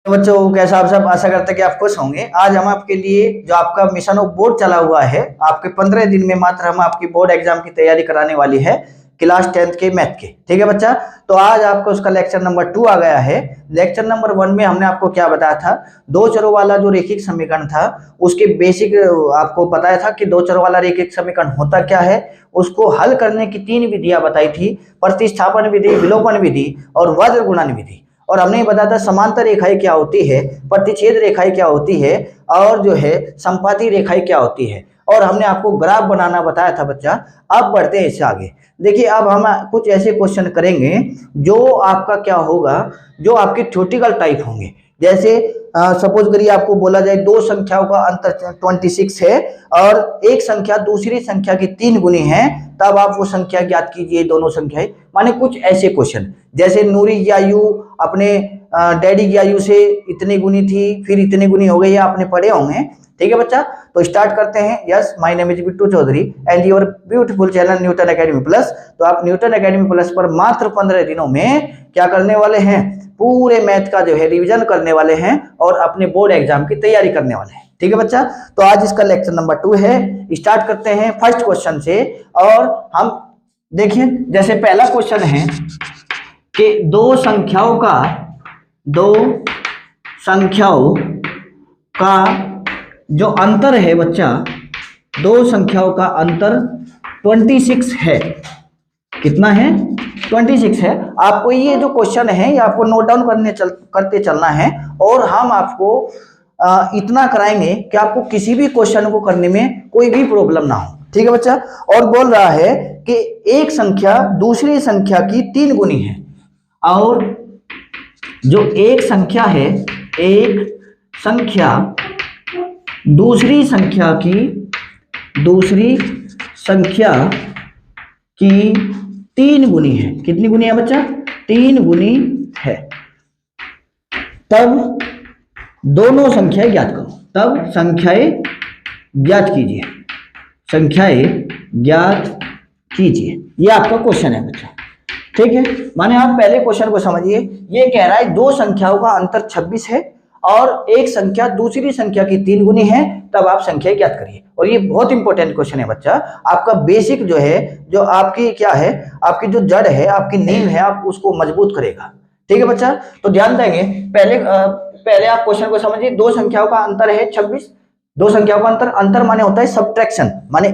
तो बच्चों कैसा आप सब, आशा करते हैं कि आप खुश होंगे। आज हम आपके लिए जो आपका मिशन ऑफ बोर्ड चला हुआ है, आपके 15 दिन में मात्र हम आपकी बोर्ड एग्जाम की तैयारी कराने वाली है क्लास 10th के मैथ के। ठीक है बच्चा, तो आज आपका उसका लेक्चर नंबर 2 आ गया है। लेक्चर नंबर 1 में हमने आपको क्या बताया था, दो चरों वाला जो रेखिक समीकरण था उसके बेसिक आपको बताया था कि दो चरों वाला रेखिक समीकरण होता क्या है। उसको हल करने की 3 विधियां बताई थी, प्रतिस्थापन विधि, विलोपन विधि और वज्र गुणन विधि। और हमने ये बताया था समांतर रेखाएं क्या होती है, प्रतिच्छेद रेखाएं क्या होती है और जो है संपाती रेखाएं क्या होती है। और हमने आपको ग्राफ बनाना बताया था बच्चा। अब बढ़ते हैं इससे आगे। देखिए अब हम कुछ ऐसे क्वेश्चन करेंगे जो आपका क्या होगा, जो आपके थ्योरेटिकल टाइप होंगे। जैसे सपोज करिए आपको बोला जाए दो संख्याओं का अंतर 26 है और एक संख्या दूसरी संख्या की 3 गुनी है, तब आप वो संख्या ज्ञात कीजिए, दोनों संख्याएं। माने कुछ ऐसे क्वेश्चन, जैसे नूरी की आयु अपने डैडी की आयु से इतनी गुनी थी, फिर इतनी गुनी हो गई, ये आपने पढ़े होंगे। ठीक है बच्चा, तो स्टार्ट करते हैं। Yes, my name is Bittu Chaudhary and your beautiful channel Newton academy plus. तो आप न्यूटन एकेडमी प्लस पर मात्र 15 दिनों में क्या करने वाले हैं, पूरे मैथ का जो है रिवीजन करने वाले हैं और अपने बोर्ड एग्जाम की तैयारी करने वाले हैं। ठीक है बच्चा, तो आज इसका लेक्चर नंबर 2 है। स्टार्ट करते हैं फर्स्ट क्वेश्चन से। और हम देखिए, जैसे पहला क्वेश्चन है कि दो संख्याओं का जो अंतर है बच्चा, दो संख्याओं का अंतर 26 है। कितना है? 26 है। आपको ये जो क्वेश्चन है ये आपको नोट डाउन करते चलना है। और हम आपको इतना कराएंगे कि आपको किसी भी क्वेश्चन को करने में कोई भी प्रॉब्लम ना हो। ठीक है बच्चा, और बोल रहा है कि एक संख्या दूसरी संख्या की 3 गुनी है, और जो एक संख्या है, एक संख्या दूसरी संख्या की 3 गुनी है। कितनी गुनी है बच्चा? 3 गुनी है। तब दोनों संख्याएं ज्ञात करो। तब संख्याएं ज्ञात कीजिए। ये आपका क्वेश्चन है बच्चा। ठीक है, माने आप पहले क्वेश्चन को समझिए। ये कह रहा है दो संख्याओं का अंतर 26 है और एक संख्या दूसरी संख्या की 3 गुनी है, तब आप संख्या ज्ञात करिए। और ये बहुत इंपॉर्टेंट क्वेश्चन है बच्चा। आपका बेसिक जो है, जो आपकी क्या है, आपकी जो जड़ है, आपकी नींव है, आप उसको मजबूत करेगा। ठीक है बच्चा, तो ध्यान देंगे। पहले आप क्वेश्चन को समझिए। दो संख्याओं का अंतर है 26। दो संख्याओं का अंतर माने होता है सब्ट्रैक्शन। माने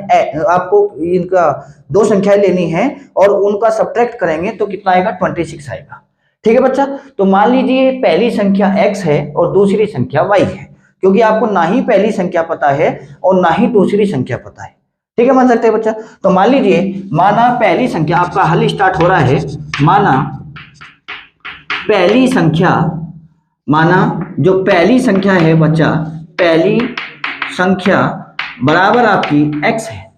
आपको इनका दो संख्याएं लेनी है और उनका सब्ट्रैक्ट करेंगे तो कितना आएगा? 26 आएगा। ठीक है बच्चा, तो मान लीजिए पहली संख्या x है और दूसरी संख्या y है, क्योंकि आपको ना ही पहली संख्या पता है और ना ही दूसरी संख्या पता है। ठीक है, मान सकते हैं बच्चा। तो मान लीजिए, माना पहली संख्या, आपका हल स्टार्ट हो रहा है। माना जो पहली संख्या है बच्चा, पहली संख्या बराबर आपकी x है,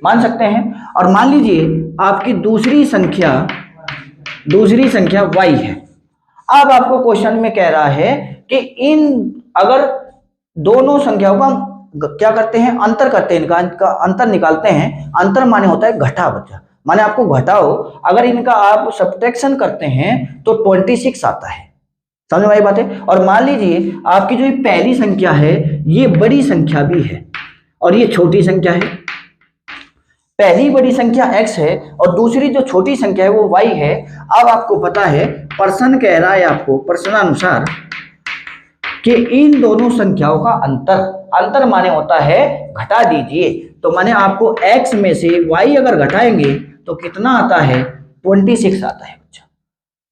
मान सकते हैं। और मान लीजिए आपकी दूसरी संख्या y है। अब आपको क्वेश्चन में कह रहा है कि अगर दोनों संख्याओं का क्या करते हैं, अंतर करते हैं, इनका अंतर निकालते हैं। अंतर माने होता है घटा बच्चा, माने आपको घटाओ। अगर इनका आप सब्ट्रैक्शन करते हैं तो 26 आता है। समझ में आई बात है? और मान लीजिए आपकी जो पहली संख्या है ये बड़ी संख्या भी है और ये छोटी संख्या है। पहली बड़ी संख्या x है और दूसरी जो छोटी संख्या है वो y है। अब आपको पता है, प्रश्न कह रहा है आपको प्रश्नानुसार कि इन दोनों संख्याओं का अंतर माने होता है घटा दीजिए। तो माने आपको x में से y अगर घटाएंगे तो कितना आता है? 26 आता है बच्चा।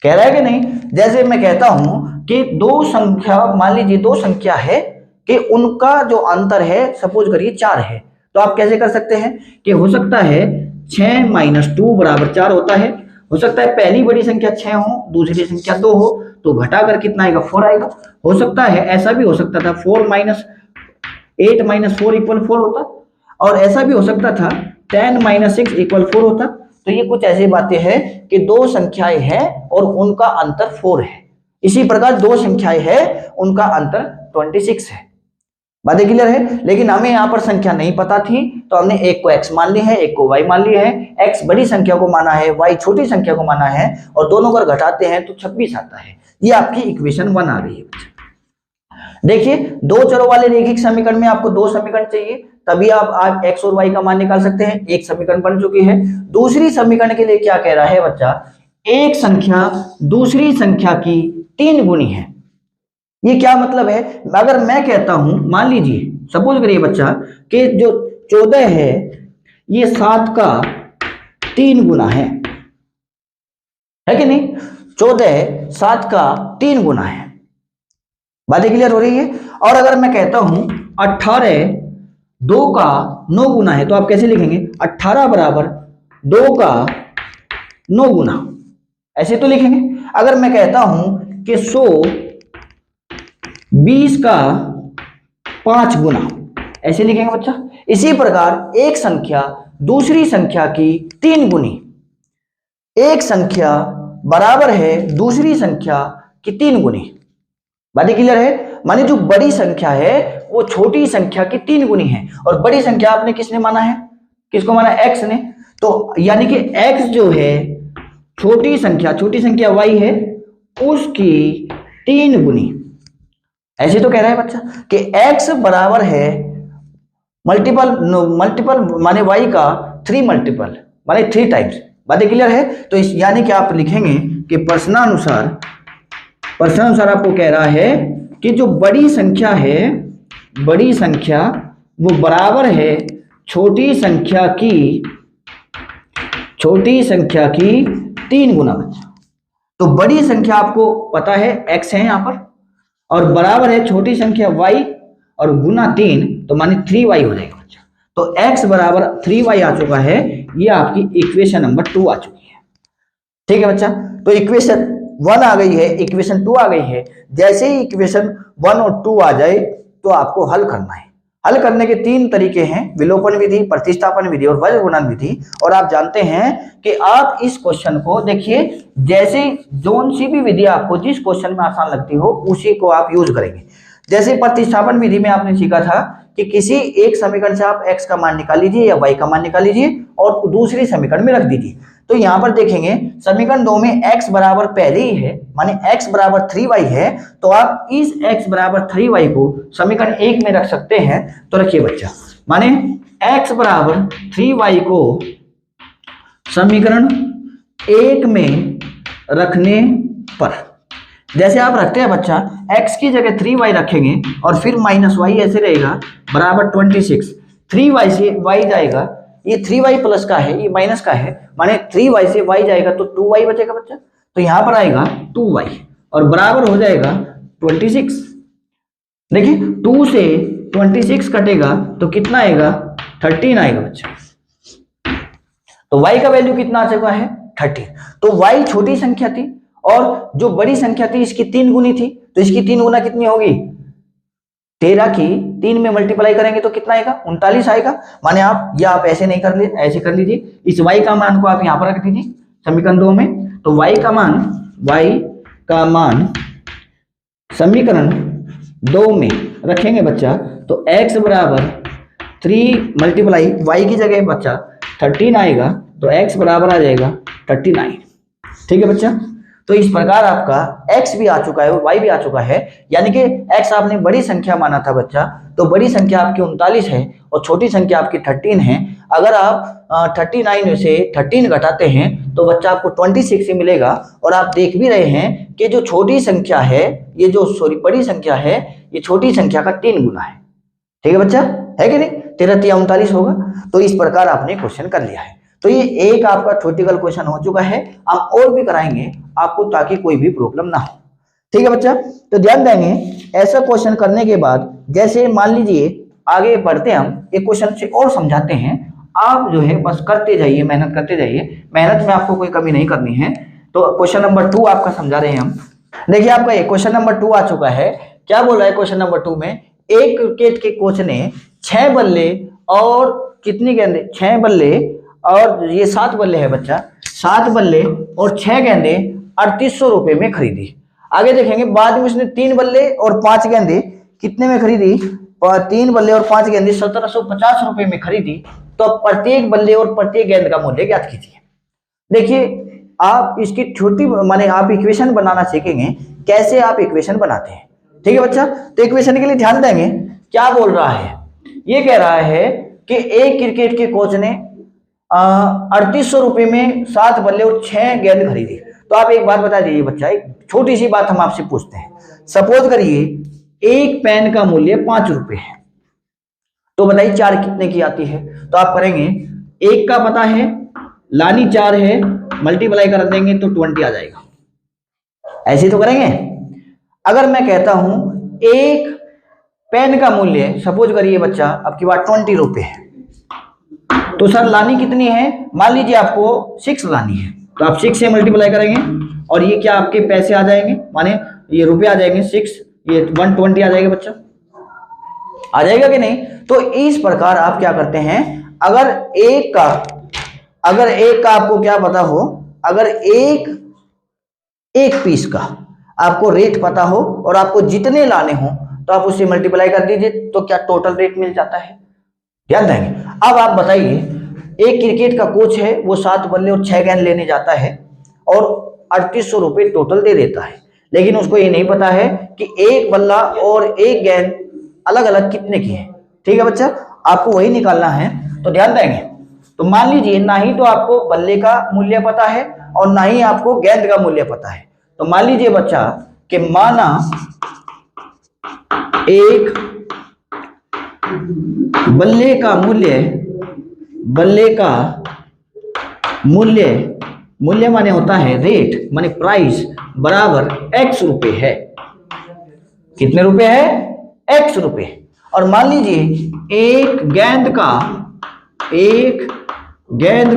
कह रहा है कि नहीं? जैसे मैं कहता हूं कि दो संख्या, मान लीजिए दो संख्या है कि उनका जो अंतर है सपोज करिए 4 है, तो आप कैसे कर सकते हैं कि हो सकता है 6 - 2 = 4 होता है। हो सकता है पहली बड़ी संख्या 6 हो, दूसरी संख्या 2 हो, तो घटाकर कितना आएगा? 4 आएगा। हो सकता है ऐसा भी हो सकता था 4 - 8 - 4 = 4 होता, और ऐसा भी हो सकता था 10 - 6 = 4 होता। तो ये कुछ ऐसी बातें हैं कि दो संख्याएं हैं और उनका अंतर 4 है। इसी प्रकार दो संख्याएं हैं, उनका अंतर 26 है। बातें क्लियर है? लेकिन हमें यहाँ पर संख्या नहीं पता थी, तो हमने एक को x मान ली है, एक को y मान ली है। x बड़ी संख्या को माना है, y छोटी संख्या को माना है, और दोनों को घटाते हैं तो 26 आता है। ये आपकी इक्वेशन 1 आ गई है। देखिए, दो चरों वाले रैखिक समीकरण में आपको दो समीकरण चाहिए, तभी आप x और y का मान निकाल सकते हैं। एक समीकरण बन चुकी है। दूसरी समीकरण के लिए क्या कह रहा है बच्चा, एक संख्या दूसरी संख्या की 3 गुनी है। ये क्या मतलब है, अगर मैं कहता हूं, मान लीजिए सपोज करिए बच्चा कि जो 14 है ये 7 का 3 गुना है कि नहीं? 14 7 का 3 गुना है। बातें क्लियर हो रही है? और अगर मैं कहता हूं 18 2 का 9 गुना है, तो आप कैसे लिखेंगे, 18 बराबर 2 का 9 गुना, ऐसे तो लिखेंगे। अगर मैं कहता हूं कि 100 20 का 5 गुना, ऐसे लिखेंगे बच्चा। इसी प्रकार एक संख्या दूसरी संख्या की 3 गुनी, एक संख्या बराबर है दूसरी संख्या की 3 गुनी। बातें क्लियर है? माने जो बड़ी संख्या है वो छोटी संख्या की 3 गुनी है, और बड़ी संख्या आपने किसने माना है, किसको माना, x ने। तो यानी कि x जो है छोटी संख्या y है उसकी 3 गुनी, ऐसे तो कह रहा है बच्चा कि x बराबर है मल्टीपल माने y का 3 मल्टीपल माने 3 टाइम्स। बातें क्लियर है? तो इस यानी कि आप लिखेंगे कि प्रश्नानुसार आपको कह रहा है कि जो बड़ी संख्या है, बड़ी संख्या वो बराबर है छोटी संख्या की 3 गुना बच्चा। तो बड़ी संख्या आपको पता है x है यहां पर, और बराबर है छोटी संख्या y और गुना 3, तो माने 3y हो जाएगा बच्चा। तो x बराबर 3y आ चुका है, ये आपकी इक्वेशन नंबर 2 आ चुकी है। ठीक है बच्चा, तो इक्वेशन 1 आ गई है, इक्वेशन 2 आ गई है। जैसे ही इक्वेशन 1 और 2 आ जाए तो आपको हल करना है। हल करने के 3 तरीके हैं, विलोपन विधि, प्रतिस्थापन विधि और वज्र गुणन विधि। और आप जानते हैं कि आप इस क्वेश्चन को देखिए, जैसे जोन सी भी विधि आपको जिस क्वेश्चन में आसान लगती हो उसी को आप यूज करेंगे। जैसे प्रतिस्थापन विधि में आपने सीखा था कि किसी एक समीकरण से आप x का मान निकाल लीजिए या y का मान निकाल लीजिए और दूसरी समीकरण में रख दीजिए। तो यहां पर देखेंगे समीकरण 2 में x बराबर पहले ही है, माने x बराबर 3y है, तो आप इस x बराबर 3y को समीकरण 1 में रख सकते हैं। तो रखिए बच्चा, माने x बराबर 3y को समीकरण 1 में रखने पर, जैसे आप रखते हैं बच्चा, x की जगह 3y रखेंगे और फिर माइनस y ऐसे रहेगा बराबर 26, 3y से y जाएगा, ये 3y प्लस का है, ये माइनस का है, माने 3y से y जाएगा तो 2y बचेगा बच्चा। तो यहां पर आएगा 2y और बराबर हो जाएगा 26। देखिए 2 से 26 कटेगा तो कितना आएगा, 13 आएगा बच्चा। तो y का वैल्यू कितना आ चुका है, 13। तो y छोटी संख्या थी और जो बड़ी संख्या थी इसकी 3 गुनी थी, तो इसकी 3 गुना कितनी होगी, 13 की 3 में मल्टीप्लाई करेंगे तो कितना आएगा, 39 आएगा। माने आप या आप ऐसे नहीं कर ले, ऐसे कर लीजिए, इस y का मान को आप यहां पर रख दीजिए समीकरण 2 में। तो y का मान समीकरण 2 में रखेंगे बच्चा, तो x बराबर 3 मल्टीप्लाई y की जगह बच्चा 13 आएगा, तो x बराबर आ जाएगा 39। ठीक है बच्चा, तो इस प्रकार आपका x भी आ चुका है और y भी आ चुका है, यानी कि x आपने बड़ी संख्या माना था बच्चा, तो बड़ी संख्या आपकी 39 है और छोटी संख्या आपकी 13 है। अगर आप 39 से 13 घटाते हैं तो बच्चा आपको 26 ही मिलेगा। और आप देख भी रहे हैं कि जो छोटी संख्या है, ये जो बड़ी संख्या है, ये छोटी संख्या का 3 गुना है। ठीक है बच्चा, है कि नहीं, 13 3 39 होगा। तो इस प्रकार आपने क्वेश्चन कर लिया है। तो ये एक आपका थ्योरेटिकल क्वेश्चन हो चुका है, हम और भी कराएंगे आपको ताकि कोई भी प्रॉब्लम ना हो। ठीक है बच्चा, तो ध्यान देंगे ऐसा क्वेश्चन करने के बाद, जैसे मान लीजिए आगे बढ़ते हम एक क्वेश्चन से और समझाते हैं, आप जो है बस करते जाइए, मेहनत करते जाइए, मेहनत में आपको कोई कमी नहीं करनी है। तो क्वेश्चन नंबर 2 आपका समझा रहे हैं हम। देखिए आपका ये क्वेश्चन नंबर 2 आ चुका है। क्या बोला है क्वेश्चन नंबर 2 में, एक क्रिकेट के कोच ने 6 बल्ले और कितनी गेंदे, 6 बल्ले और ये 7 बल्ले है बच्चा, 7 बल्ले और 6 गेंदे 3800 रुपए में खरीदी। आगे देखेंगे बाद में उसने 3 बल्ले और 5 गेंदे कितने में खरीदी, 3 बल्ले और 5 गेंदे 1750 रुपए में खरीदी। तो अब प्रत्येक बल्ले और प्रत्येक गेंद का मूल्य ज्ञात कीजिए। देखिए आप इसकी छोटी माने आप इक्वेशन बनाना सीखेंगे, कैसे आप इक्वेशन बनाते हैं। ठीक है बच्चा। तो इक्वेशन के लिए ध्यान देंगे, क्या बोल रहा है, ये कह रहा है कि एक क्रिकेट के कोच ने 3800 रुपए में 7 बल्ले और 6 गेंद खरीदी। तो आप एक बात बता दीजिए बच्चा, एक छोटी सी बात हम आपसे पूछते हैं। सपोज करिए एक पेन का मूल्य 5 रुपए है, तो बताइए 4 कितने की आती है। तो आप करेंगे, एक का पता है, लानी 4 है, मल्टीप्लाई कर देंगे तो 20 आ जाएगा। ऐसे तो करेंगे। अगर मैं कहता हूं एक पेन का मूल्य सपोज करिए बच्चा आपकी बात 20 रुपए है, तो सर लानी कितनी है, मान लीजिए आपको 6 लानी है, तो आप 6 से मल्टीप्लाई करेंगे और ये क्या आपके पैसे आ जाएंगे, माने ये रुपए आ जाएंगे, 6 ये 120 आ जाएगा बच्चा, आ जाएगा कि नहीं। तो इस प्रकार आप क्या करते हैं, अगर एक का आपको क्या पता हो, अगर एक पीस का आपको रेट पता हो और आपको जितने लाने हो तो आप उससे मल्टीप्लाई कर दीजिए, तो क्या टोटल रेट मिल जाता है। ध्यान देंगे। अब आप बताइए, एक क्रिकेट का कोच है, वो 7 बल्ले और 6 गेंद लेने जाता है और 3800 रुपए टोटल दे देता है, लेकिन उसको ये नहीं पता है कि एक बल्ला और एक गेंद अलग अलग कितने की है। ठीक है बच्चा, आपको वही निकालना है, तो ध्यान देंगे। तो मान लीजिए ना ही तो आपको बल्ले का मूल्य पता है और ना ही आपको गेंद का मूल्य पता है। तो मान लीजिए बच्चा कि माना एक बल्ले का मूल्य माने होता है रेट, माने प्राइस बराबर x रुपए है। कितने रुपए है, x रुपए। और मान लीजिए एक गेंद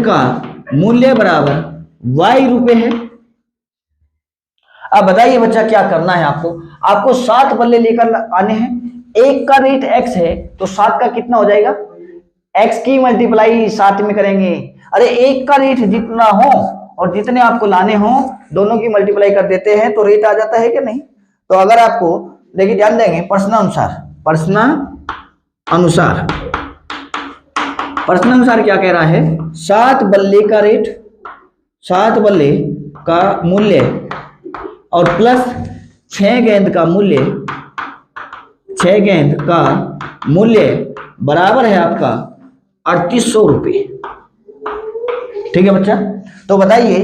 का मूल्य बराबर y रुपए है। अब बताइए बच्चा क्या करना है आपको 7 बल्ले लेकर आने हैं, एक का रेट x है तो 7 का कितना हो जाएगा, x की मल्टीप्लाई 7 में करेंगे। अरे एक का रेट जितना हो और जितने आपको लाने हो दोनों की मल्टीप्लाई कर देते हैं तो रेट आ जाता है कि नहीं। तो अगर आपको देखिए ध्यान देंगे, प्रश्न अनुसार क्या कह रहा है, 7 बल्ले का मूल्य और प्लस 6 गेंद का मूल्य बराबर है आपका 3800 रुपए। ठीक है बच्चा। तो बताइए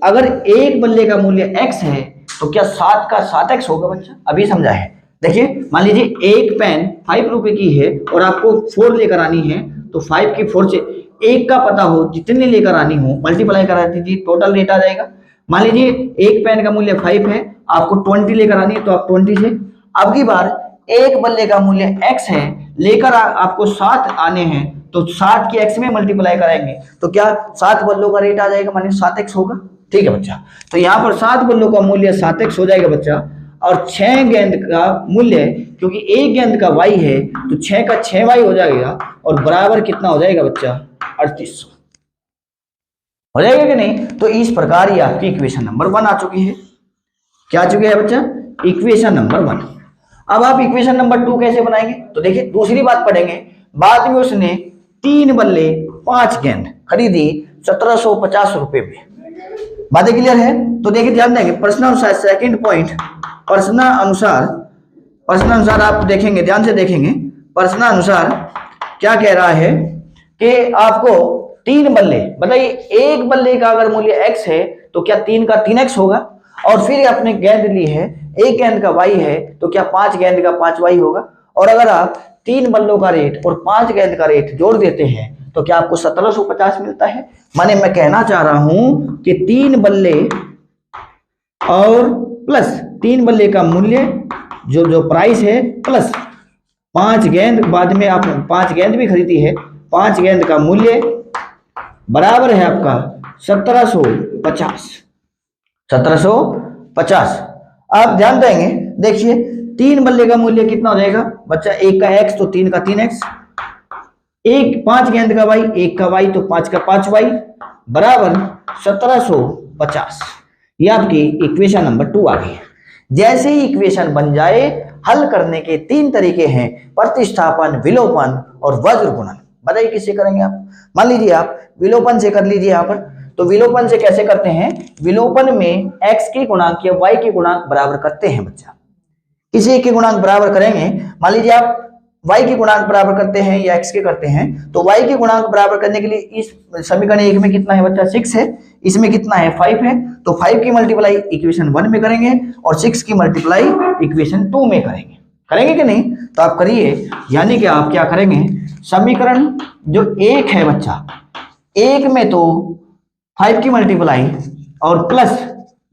अगर एक बल्ले का मूल्य x है तो क्या 7 का 7x होगा बच्चा, अभी समझा है। देखिए मान लीजिए एक पेन 5 रुपए की है और आपको 4 लेकर आनी है, तो 5 की 4 से एक का पता हो, जितने लेकर आनी हो मल्टीप्लाई करा दीजिए, टोटल रेट आ जाएगा। मान लीजिए एक पेन का मूल्य 5 है, आपको 20 लेकर आनी है, तो आप 20 से, अब की बार एक बल्ले का मूल्य x है, लेकर आपको 7 आने हैं, तो 7 की x में मल्टीप्लाई करेंगे तो क्या 7 बल्लों का रेट आ जाएगा, माने 7x होगा। ठीक है बच्चा। तो यहाँ पर 7 बल्लों का मूल्य 7x हो जाएगा बच्चा, और 6 गेंद का मूल्य, क्योंकि एक गेंद का y है तो 6 का 6y हो जाएगा, और बराबर कितना हो जाएगा बच्चा, 3800 हो जाएगा कि नहीं। तो इस प्रकार ये आपकी इक्वेशन नंबर 1 आ चुकी है। क्या आ चुकी है बच्चा, इक्वेशन नंबर 1। अब आप इक्वेशन नंबर 2 कैसे बनाएंगे, तो देखिए दूसरी बात पढ़ेंगे। बाद में उसने 3 बल्ले 5 गेंद खरीदी 1750 रुपए में। बातें क्लियर है। तो देखिए ध्यान देंगे, प्रश्न अनुसार सेकंड पॉइंट, प्रश्न अनुसार आप देखेंगे, ध्यान से देखेंगे। प्रश्न अनुसार क्या कह रहा है कि आपको 3 बल्ले, बताइए एक बल्ले का अगर मूल्य x है तो क्या 3 का 3x होगा, और फिर आपने गेंद ली है, एक गेंद का y है तो क्या 5 गेंद का 5y होगा। और अगर आप 3 बल्लों का रेट और 5 गेंद का रेट जोड़ देते हैं तो क्या आपको 1750 मिलता है। माने मैं कहना चाह रहा हूं कि 3 बल्ले और प्लस 3 बल्ले का मूल्य जो प्राइस है, प्लस 5 गेंद, बाद में आप 5 गेंद भी खरीदी है, 5 गेंद का मूल्य बराबर है आपका 1750। आप ध्यान देंगे, देखिए 3 बल्ले का मूल्य कितना हो जाएगा बच्चा, एक का x तो 3 का 3x, एक 5 गेंद का y, एक का y तो 5 का 5y, बराबर 1750। ये आपकी इक्वेशन नंबर 2 आ गई है। जैसे ही इक्वेशन बन जाए, हल करने के 3 तरीके हैं, प्रतिस्थापन, विलोपन और वज्र गुणन। बताइए किससे करेंगे आप। मान लीजिए आप विलोपन से कर लीजिए यहाँ पर। तो विलोपन से कैसे करते हैं, विलोपन में x के गुणांक या y के गुणांक बराबर करते हैं बच्चा। इसी एक के गुणांक बराबर करेंगे। मान लीजिए आप y के गुणांक बराबर करते हैं या x के करते हैं, तो y के गुणांक बराबर करने के लिए इस समीकरण 1 में कितना है बच्चा 6 है, इसमें कितना है 5 है, तो 5 की मल्टीप्लाई इक्वेशन 1 में करेंगे और 6 की मल्टीप्लाई इक्वेशन 2 में करेंगे। करेंगे कि नहीं? तो आप करिए, यानी कि आप क्या करेंगे, समीकरण जो 1 है बच्चा, 1 में तो 5 की मल्टीप्लाई और प्लस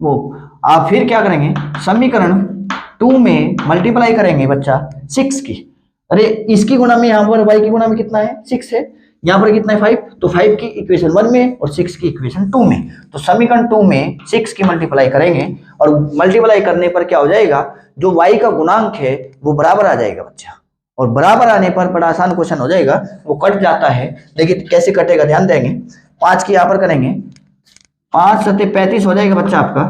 वो आप फिर क्या करेंगे, समीकरण 2 में मल्टीप्लाई करेंगे बच्चा 6 की। अरे इसकी गुणा में यहाँ पर y की गुणा में कितना है 6 है, यहाँ पर कितना है 5, तो 5 की इक्वेशन 1 में और 6 की इक्वेशन 2 में, तो समीकरण 2 में 6 की मल्टीप्लाई करेंगे और मल्टीप्लाई करने पर क्या हो जाएगा, जो y का गुणांक है वो बराबर आ जाएगा बच्चा। और बराबर आने पर बड़ा आसान क्वेश्चन हो जाएगा, वो कट जाता है, लेकिन कैसे कटेगा ध्यान देंगे। 5 की यहाँ पर करेंगे, 5 सत्ते 35 हो जाएगा बच्चा आपका,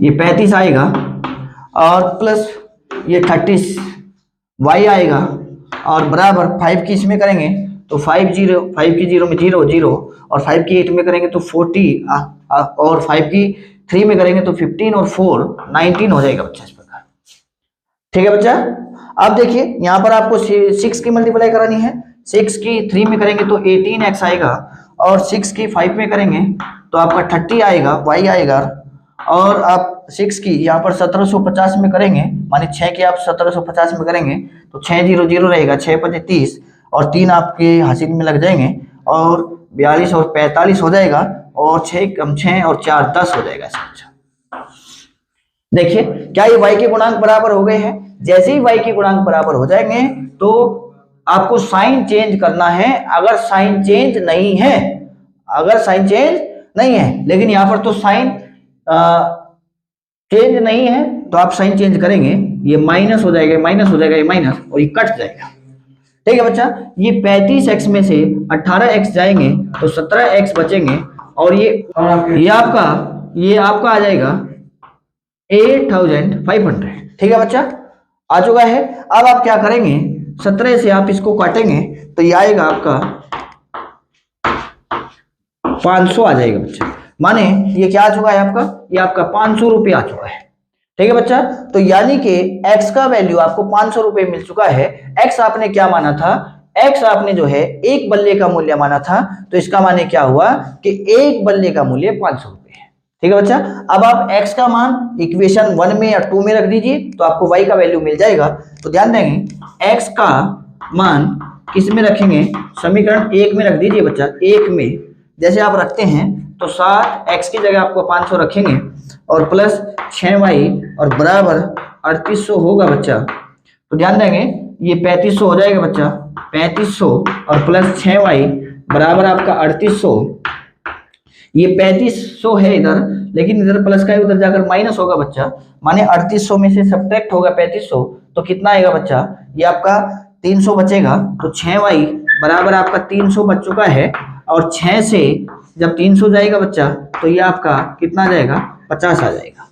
ये 35 आएगा और प्लस ये 30 y आएगा और बराबर 5 की इसमें करेंगे तो 5 की 0 में 0 0 और 5 की 8 में करेंगे तो 40 और 5 की 3 में करेंगे तो 15 और 4 19 हो जाएगा बच्चा इस प्रकार। ठीक है बच्चा। अब देखिए यहाँ पर आपको 6 की मल्टीप्लाई करानी है, 6 की 3 में करेंगे तो 18x आएगा और 6 की 5 में करेंगे तो आपका 30 आएगा, y आएगा और आप 6 की यहाँ पर 1750 में करेंगे, माने 6 की आप 1750 में करेंगे तो 6 0 0 रहेगा, 6 5 30 और 3 आपके हासिल में लग जाएंगे और 42 और 45 हो जाएगा और 6 कम 6 और 4 10 हो जाएगा इसका। देखिए क्या ये y के गुणांक बराबर हो गए हैं। जैसे ही y के गुणांक बराबर हो जाएंगे तो आपको साइन चेंज करना है। अगर साइन चेंज नहीं है, अगर साइन चेंज नहीं है, लेकिन यहाँ पर तो साइन चेंज नहीं है तो आप साइन चेंज करेंगे, ये माइनस हो जाएगा, माइनस हो जाएगा, ये माइनस और ये कट जाएगा। ठीक है बच्चा। ये 35x में से 18x जाएंगे तो 17x बचेंगे और ये आपका आ जाएगा 8500। ठीक है बच्चा, आ चुका है। अब आप क्या करेंगे, 17 से आप इसको काटेंगे तो ये आएगा आपका 500 आ जाएगा बच्चा। माने ये क्या आ चुका है आपका, ये आपका 500 रुपये आ चुका है। ठीक है बच्चा। तो यानी कि x का वैल्यू आपको 500 रुपये मिल चुका है। x आपने क्या माना था, x आपने जो है एक बल्ले का मूल्य माना था, तो इसका माने क्या हुआ कि एक बल्ले का मूल्य 500 रुपये है। ठीक है बच्चा। अब आप x का मान इक्वेशन 1 में या 2 में रख दीजिए तो आपको y का वैल्यू मिल जाएगा। तो ध्यान देंगे x का मान किस में रखेंगे, समीकरण 1 में रख दीजिए बच्चा। 1 में जैसे आप रखते हैं तो 7x की जगह आपको 500 रखेंगे और प्लस 6y और बराबर 3800 होगा बच्चा। तो ध्यान देंगे ये 3500 हो जाएगा बच्चा, 3500 और प्लस 6y बराबर आपका 3800। ये 3500 है इधर, लेकिन इधर प्लस का है, उधर जाकर माइनस होगा बच्चा। माने 3800 में से सब्ट्रैक्ट होगा 3500 तो कितना आएगा बच्चा, ये आपका 300 बचेगा। तो 6y बराबर आपका 300 बच चुका है और 6 से जब 300 जाएगा बच्चा तो ये आपका कितना आ जाएगा, 50 आ जाएगा।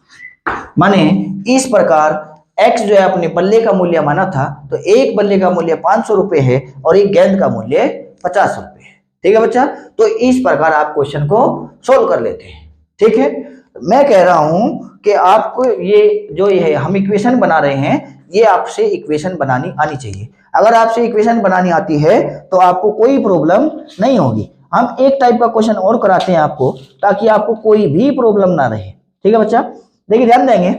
माने इस प्रकार x जो है अपने बल्ले का मूल्य माना था, तो एक बल्ले का मूल्य 500 रुपये है और एक गेंद का मूल्य 50 रुपये है। ठीक है बच्चा। तो इस प्रकार आप क्वेश्चन को सोल्व कर लेते हैं। ठीक है। मैं कह रहा हूं कि आपको ये जो ये है हम इक्वेशन बना रहे हैं, ये आपसे इक्वेशन बनानी आनी चाहिए। अगर आपसे इक्वेशन बनानी आती है तो आपको कोई प्रॉब्लम नहीं होगी। हम एक टाइप का क्वेश्चन और कराते हैं आपको, ताकि आपको कोई भी प्रॉब्लम ना रहे। ठीक है बच्चा। देखिए ध्यान देंगे,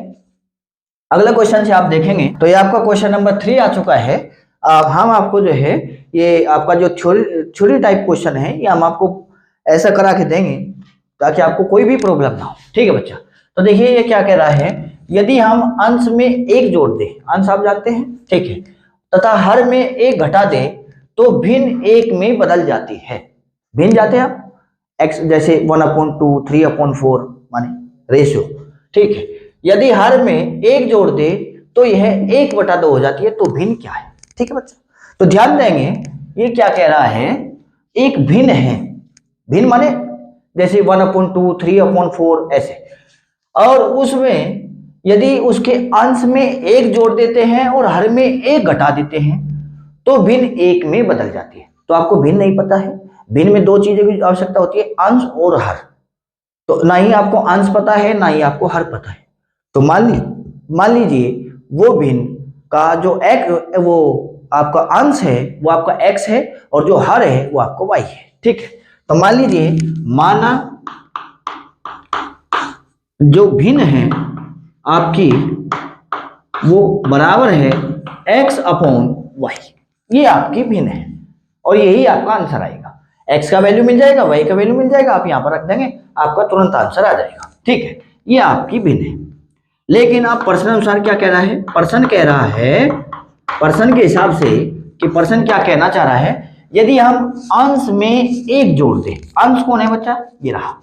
अगला क्वेश्चन से आप देखेंगे तो ये आपका क्वेश्चन नंबर 3 आ चुका है। अब हम आपको जो है ये आपका जो थ्योरी टाइप क्वेश्चन है, ये हम आपको ऐसा करा के देंगे ताकि आपको कोई भी प्रॉब्लम ना हो। ठीक है बच्चा। तो देखिए ये क्या कह रहा है, यदि हम अंश में 1 जोड़ दें, अंश आप जानते हैं, ठीक है, तथा हर में 1 घटा दें तो भिन्न 1 में बदल जाती है। भिन्न जाते हैं आप, x जैसे 1/2 3/4 माने रेशियो। ठीक है। यदि हर में 1 जोड़ दे तो यह 1/2 हो जाती है। तो भिन्न क्या है। ठीक है बच्चा। तो ध्यान देंगे ये क्या कह रहा है, एक भिन्न है। भिन्न माने जैसे 1/2 3/4 ऐसे, और उसमें यदि उसके अंश में 1 जोड़ देते हैं और हर में 1 घटा देते हैं तो भिन्न 1 में बदल जाती है। तो आपको भिन्न नहीं पता है। भिन्न में 2 चीजों की आवश्यकता होती है, अंश और हर। तो ना ही आपको अंश पता है ना ही आपको हर पता है। तो मान ली मान लीजिए वो भिन्न का जो एक वो आपका अंश है वो आपका x है और जो हर है वो आपका y है। ठीक है, तो मान लीजिए माना जो भिन्न है आपकी वो बराबर है x अपॉन y, ये आपकी भिन्न है और यही आपका आंसर आएगा। x का वैल्यू मिल जाएगा, y का वैल्यू मिल जाएगा, आप यहां पर रख देंगे, आपका तुरंत आंसर आ जाएगा। ठीक है, ये आपकी भिन्न है। लेकिन आप प्रश्न अनुसार क्या कह रहा है, प्रश्न कह रहा है, प्रश्न के हिसाब से कि प्रश्न क्या कहना चाह रहा है, यदि हम अंश में एक जोड़ दें, अंश कौन है बच्चा, ये रहा,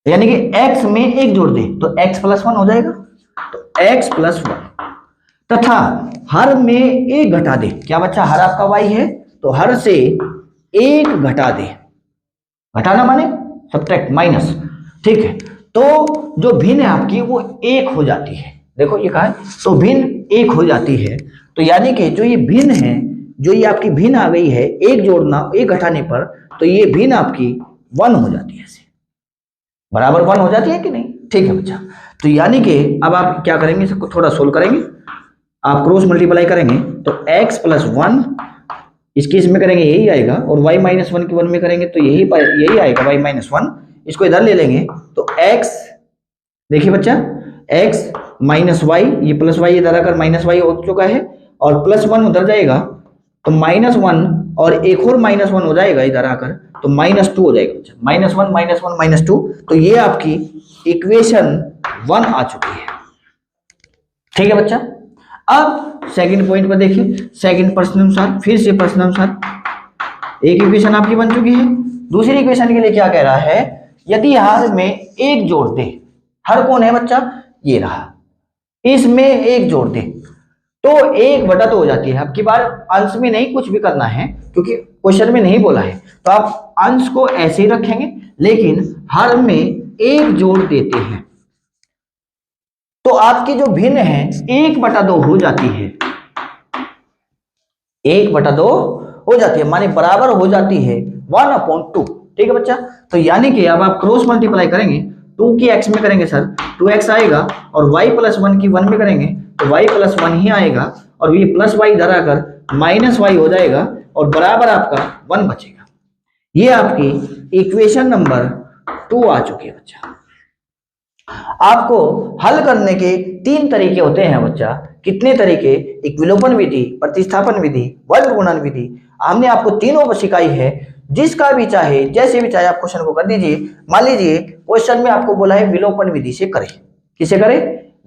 यानी कि x में एक जोड़ दें तो x प्लस 1 हो जाएगा, तो x प्लस 1, तथा हर में एक घटा दे, क्या बच्चा हर आपका y है तो हर से एक घटा दे, घटाना माने सब्ट्रैक्ट माइनस। ठीक है, तो जो भिन्न है आपकी वो एक हो जाती है, देखो ये कहा है तो भिन्न एक हो जाती है, तो यानी कि जो ये भिन्न है, जो ये आपकी भिन्न आ गई है, एक जोड़ना एक घटाने पर, तो ये भिन्न आपकी 1 हो जाती है, ऐसे बराबर 1 हो जाती है कि नहीं। ठीक है बच्चा, तो यानी कि अब आप क्या करेंगे, इसको थोड़ा सोल्व करेंगे, आप क्रॉस मल्टीप्लाई करेंगे तो x प्लस 1 इसकी इसमें करेंगे यही आएगा, और y माइनस 1 की 1 में करेंगे तो यही आएगा y माइनस 1, इसको इधर ले लेंगे तो x, देखिए बच्चा x माइनस वाई, ये प्लस वाई इधर आकर माइनस वाई हो चुका है, और प्लस 1 उधर जाएगा तो माइनस 1 और एक और माइनस 1 हो जाएगा इधर आकर, तो माइनस 2 हो जाएगा बच्चा, माइनस 1 माइनस 1 माइनस 2, तो ये आपकी इक्वेशन 1 आ चुकी है। ठीक है बच्चा, अब सेकंड पॉइंट पर देखिए, सेकंड प्रश्न अनुसार, फिर से प्रश्न अनुसार एक इक्वेशन आपकी बन चुकी है। दूसरी इक्वेशन के लिए क्या कह रहा है, यदि हर में एक जोड़ दे, हर कौन है बच्चा, ये रहा, इसमें एक जोड़ दे तो 1/2 हो जाती है। अब की बार अंश में नहीं कुछ भी करना है क्योंकि क्वेश्चन में नहीं बोला है, तो आप अंश को ऐसे ही रखेंगे, लेकिन हर में एक जोड़ देते हैं तो आपकी जो भिन्न है 1/2 हो जाती है, 1/2 हो जाती है, माने बराबर हो जाती है 1/2। ठीक है बच्चा, तो यानी कि अब आप क्रॉस मल्टीप्लाई करेंगे, 2 की x में करेंगे सर 2x आएगा, और y प्लस 1 की 1 में करेंगे तो y प्लस 1 ही आएगा, और ये प्लस y इधर आकर माइनस y हो जाएगा, और बराबर आपका 1 बचेगा। ये आपकी इक्वेशन नंबर 2 आ चुकी है बच्चा। आपको हल करने के 3 तरीके होते हैं बच्चा, कितने तरीके, एक विलोपन विधि, प्रतिस्थापन विधि, वर्ग गुणन विधि, हमने आपको तीनों सिखाई है। जिसका भी चाहे, जैसे भी चाहे आप क्वेश्चन को कर दीजिए। मान लीजिए क्वेश्चन में आपको बोला है विलोपन विधि से करें, किसे करें,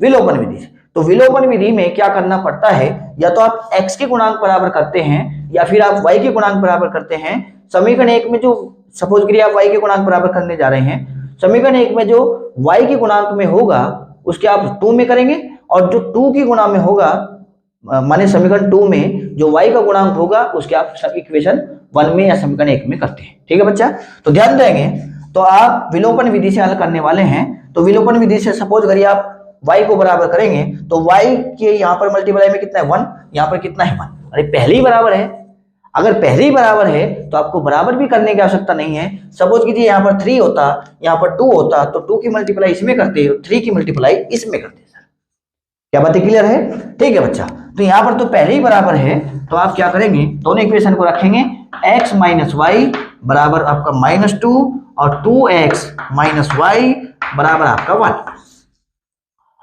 विलोपन विधि से, तो विलोपन विधि में क्या करना पड़ता है, या तो आप x के गुणांक बराबर करते हैं या फिर आप y के गुणांक बराबर करते हैं। समीकरण 1 में जो सपोज करिए आप y के गुणांक बराबर करने जा रहे हैं, समीकरण 1 में जो y के गुणांक में होगा उसके आप 2 में करेंगे, और जो 2 के गुणा में होगा, माने समीकरण 2 में जो y का गुणांक होगा उसके आप इक्वेशन 1 में या समीकरण 1 में करते हैं। ठीक है बच्चा, तो ध्यान देंगे, तो आप विलोपन विधि से हल करने वाले हैं, तो विलोपन विधि से सपोज करिए आप y को बराबर करेंगे तो y के यहाँ पर मल्टीप्लाई में कितना है 1, यहाँ पर कितना है 1, अरे पहले ही बराबर है। अगर पहले ही बराबर है तो आपको बराबर भी करने की आवश्यकता नहीं है। सपोज कीजिए यहाँ पर 3 होता, यहाँ पर 2 होता, तो 2 की मल्टीप्लाई इसमें करते, 3 की मल्टीप्लाई इसमें करते। सर क्या बात क्लियर है? ठीक है बच्चा, तो यहाँ पर तो पहले ही बराबर है, तो आप क्या करेंगे, दोनों इक्वेशन को रखेंगे, x माइनस वाई बराबर आपका -2 और 2x माइनस वाई बराबर आपका 1।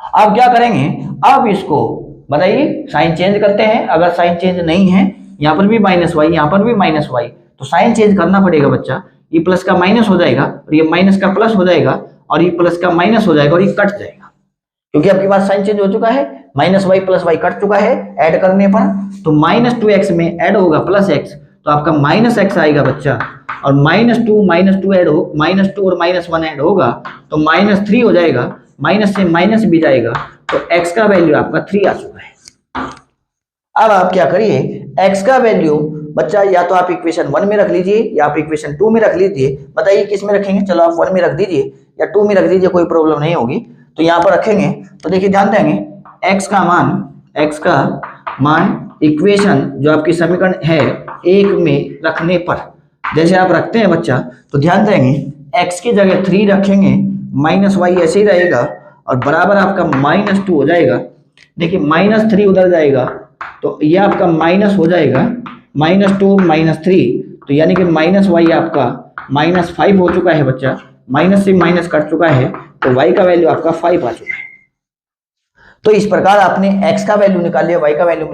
अब क्या करेंगे, अब इसको बताइए साइन चेंज करते हैं। अगर साइन चेंज नहीं है, यहाँ पर भी माइनस वाई, यहाँ पर भी माइनस वाई, तो साइन चेंज करना पड़ेगा बच्चा। ये प्लस का माइनस हो जाएगा और ये माइनस का प्लस हो जाएगा, और ये प्लस का माइनस हो जाएगा और ये कट जाएगा, क्योंकि आपके पास साइन चेंज हो चुका है। Minus Y plus Y cut चुका है ऐड करने पर, तो -2x में ऐड होगा +x, तो आपका -x आएगा बच्चा, और -2 ऐड हो, -2 और -1 ऐड होगा तो -3 हो जाएगा, माइनस से माइनस भी जाएगा, तो x का वैल्यू आपका 3 आ चुका है। अब आप क्या करिए, x का वैल्यू बच्चा या तो आप इक्वेशन 1 में रख लीजिए या आप इक्वेशन 2 में रख लीजिए। बताइए किस में रखेंगे, चलो आप 1 में रख दीजिए या 2 में रख दीजिए, कोई प्रॉब्लम नहीं होगी। तो यहाँ पर रखेंगे तो देखिए ध्यान देंगे, x का मान इक्वेशन जो आपकी समीकरण है 1 में रखने पर जैसे आप रखते हैं बच्चा, तो ध्यान देंगे x की जगह 3 रखेंगे, -y ऐसे ही रहेगा, और बराबर आपका -2 हो जाएगा। देखिए -3 उधर जाएगा तो ये आपका माइनस हो जाएगा, -2 -3, तो यानी कि -y आपका -5 हो चुका है बच्चा, माइनस से माइनस कट चुका है तो y का वैल्यू आपका 5 आ चुका है। तो इस प्रकार आपने x का वैल्यू निकाल लिया, y का वैल्यू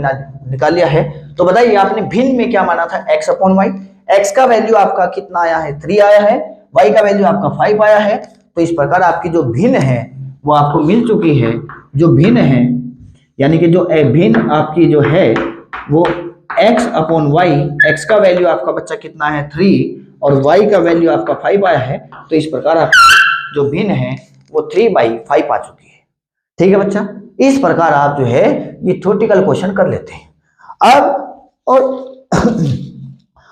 निकाल लिया है। तो बताइए आपने भिन्न में क्या माना था, x/y। x का वैल्यू आपका कितना आया है, 3 आया है, y का वैल्यू आपका 5 आया है। तो इस प्रकार आपकी जो भिन्न है वो आपको मिल चुकी है। जो भिन्न है यानी कि जो भिन्न आपकी जो है वो x/y, x का वैल्यू आपका बच्चा कितना है 3 और y का वैल्यू आपका 5 आया है। तो इस प्रकार आप जो भिन्न है वो 3/5 आ चुकी है। ठीक है बच्चा, इस प्रकार आप जो है ये थ्योरेटिकल क्वेश्चन कर लेते हैं। अब और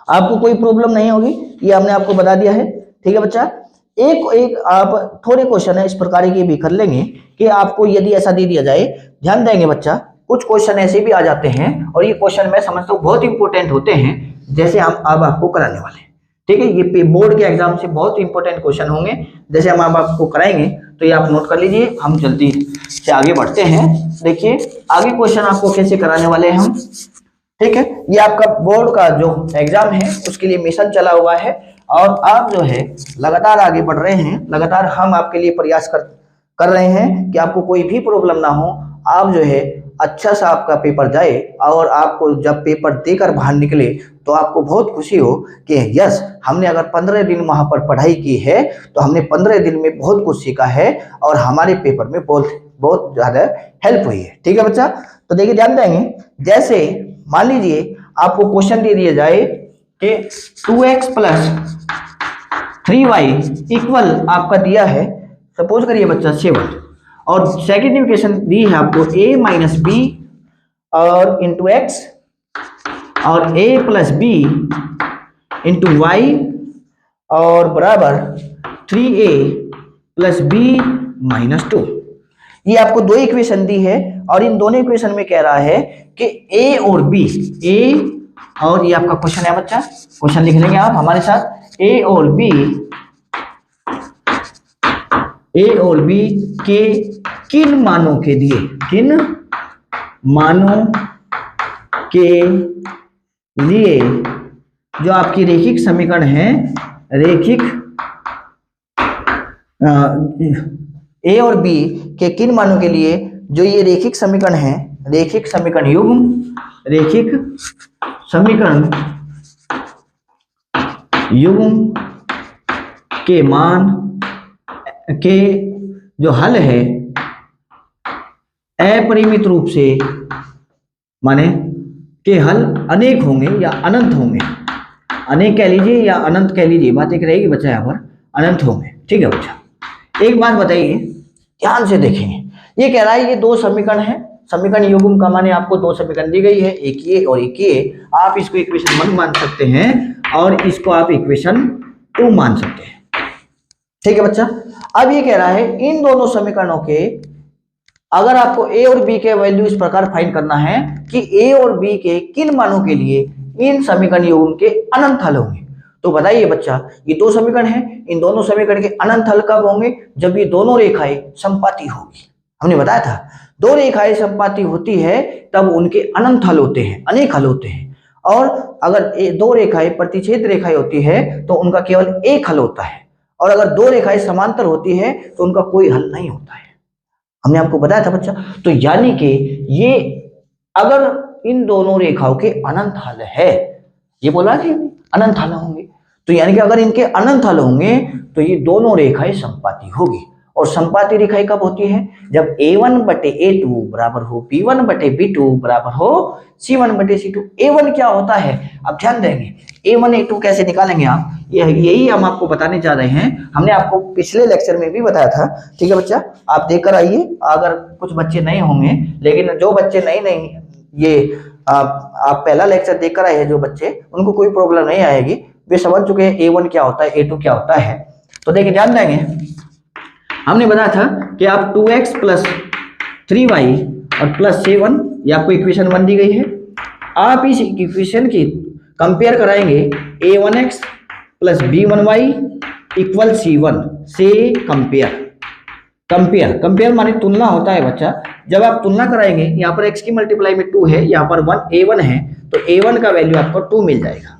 आपको कोई प्रॉब्लम नहीं होगी, ये हमने आपको बता दिया है। ठीक है बच्चा, एक आप थोड़े क्वेश्चन है इस प्रकार के भी कर लेंगे कि आपको यदि ऐसा दे दिया जाए, ध्यान देंगे बच्चा, कुछ क्वेश्चन ऐसे भी आ जाते हैं और ये क्वेश्चन मैं समझता हूँ बहुत इंपॉर्टेंट होते हैं, जैसे हम अब आपको कराने वाले हैं। ठीक है, ये बोर्ड के एग्जाम से बहुत इंपॉर्टेंट क्वेश्चन होंगे, जैसे हम अब आपको कराएंगे तो ये आप नोट कर लीजिए। हम जल्दी से आगे बढ़ते हैं। देखिए आगे क्वेश्चन आपको कैसे कराने वाले हैं हम। ठीक है, ये आपका बोर्ड का जो एग्जाम है उसके लिए मिशन चला हुआ है और आप जो है लगातार आगे बढ़ रहे हैं, लगातार हम आपके लिए प्रयास कर रहे हैं कि आपको कोई भी प्रॉब्लम ना हो, आप जो है अच्छा सा आपका पेपर जाए और आपको जब पेपर देकर बाहर निकले तो आपको बहुत खुशी हो कि यस, हमने अगर 15 दिन वहां पर पढ़ाई की है तो हमने 15 दिन में बहुत कुछ सीखा है और हमारे पेपर में बहुत ज़्यादा हेल्प हुई है। ठीक है बच्चा, तो देखिए ध्यान देंगे, जैसे मान लीजिए आपको क्वेश्चन दे दिया जाए कि 2x + 3y इक्वल आपका दिया है, सपोज करिए बच्चा 7, और सेकंड इक्वेशन दी है आपको a - b और इंटू x और a + b इंटू y और बराबर 3a + b - 2। ये आपको दो इक्वेशन दी है और इन दोनों इक्वेशन में कह रहा है कि a और b, a और ये आपका क्वेश्चन है बच्चा, क्वेश्चन लिख लेंगे आप हमारे साथ, a और b के किन मानों के लिए, किन मानों के लिए जो आपकी रैखिक समीकरण है, रैखिक ए और बी के किन मानों के लिए जो ये रैखिक समीकरण है, रैखिक समीकरण युग्म, रैखिक समीकरण युग्म के मान के जो हल है अपरिमित रूप से, माने के हल अनेक होंगे या अनंत होंगे, अनेक कह लीजिए या अनंत कह लीजिए, बात एक रहेगी बच्चा यहाँ पर, अनंत होंगे। ठीक है बच्चा, एक बात बताइए, ध्यान से देखेंगे, ये कह रहा है ये दो समीकरण है, समीकरण युग्म का माने आपको दो समीकरण दी गई है, एक ये और एक ये, आप इसको इक्वेशन 1 मान सकते हैं और इसको आप इक्वेशन 2 मान सकते हैं। ठीक है बच्चा, अब ये कह रहा है इन दोनों समीकरणों के अगर आपको a और b के वैल्यू इस प्रकार फाइंड करना है कि a और b के किन मानों के लिए इन समीकरण युग्म के अनंत हल होंगे, तो बताइए बच्चा, ये दो समीकरण हैं, इन दोनों समीकरण के अनंत हल कब होंगे, जब ये दोनों रेखाएं समपाती होगी। हमने बताया था दो रेखाएं समपाती होती है तब उनके अनंत हल होते हैं, अनेक हल होते हैं, और अगर दो रेखाएं प्रतिच्छेद रेखाएं होती है तो उनका केवल एक हल होता है, और अगर दो रेखाएं समांतर होती है तो उनका कोई हल नहीं होता है। हमने आपको बताया था बच्चा, तो यानी कि ये अगर इन दोनों रेखाओं के अनंत हल है, ये बोला कि अनंत हल होंगे, तो यानी कि अगर इनके अनंत हल होंगे तो ये दोनों रेखाएं समपाती होगी, और समपाती रेखाएं कब होती है, जब a1/a2 बराबर हो b1/b2 बराबर हो c1/c2। a1 क्या होता है, अब ध्यान देंगे, a1 a2 कैसे निकालेंगे आप, यही हम आपको बताने जा रहे हैं, हमने आपको पिछले लेक्चर में भी बताया था। ठीक है बच्चा, आप देखकर आइए, अगर कुछ बच्चे नहीं होंगे, लेकिन जो बच्चे नहीं ये आप पहला लेक्चर देखकर आए हैं, जो बच्चे, उनको कोई प्रॉब्लम नहीं आएगी, वे समझ चुके हैं a1 क्या होता है, a2 क्या होता है। तो देखिए ध्यान देंगे, हमने बताया था कि आप 2x + 3y और +7, ये आपको इक्वेशन 1 दी गई है, आप इस इक्वेशन की कंपेयर कराएंगे a1x + b1y = c1 से कंपेयर, कंपेयर, कंपेयर माने तुलना होता है बच्चा। जब आप तुलना कराएंगे, यहाँ पर x की मल्टीप्लाई में 2 है, यहाँ पर 1 a1 है, तो a1 का वैल्यू आपको 2 मिल जाएगा।